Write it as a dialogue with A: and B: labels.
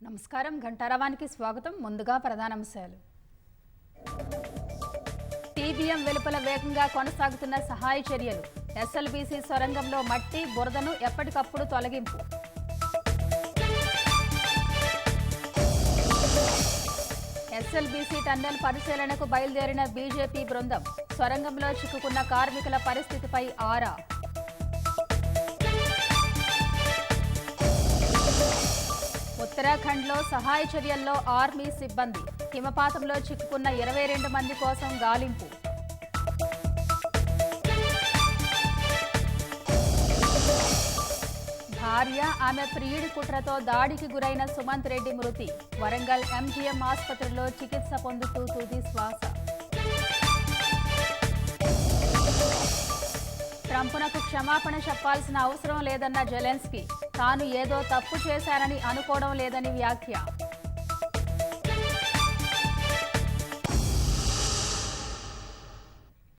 A: నమస్కారం ఘంటారావానికి స్వాగతం. ముందుగా ప్రధానాంశాలు. టీబీఎం వెలుపల వేగంగా కొనసాగుతున్న సహాయ చర్యలు. ఎస్ఎల్బీసీ సొరంగంలో మట్టి బురదను ఎప్పటికప్పుడు తొలగింపు. ఎస్ఎల్బీసీ టన్నెల్ పరిశీలనకు బయలుదేరిన బీజేపీ బృందం. సొరంగంలో చిక్కుకున్న కార్మికుల పరిస్థితిపై ఆరా. ఉత్తరాఖండ్లో సహాయ చర్యల్లో ఆర్మీ సిబ్బంది. హిమపాతంలో చిక్కుకున్న 22 మంది కోసం గాలింపు. భార్య, ఆమె ప్రియుడి కుట్రతో దాడికి గురైన సుమంత్ రెడ్డి మృతి. వరంగల్ ఎంజీఎం ఆసుపత్రిలో చికిత్స పొందుతూ తుది శ్వాస. ట్రంప్నకు క్షమాపణ చెప్పాల్సిన అవసరం లేదన్న జెలెన్స్కీ. తాను ఏదో తప్పు చేశానని అనుకోవడం లేదని వ్యాఖ్య.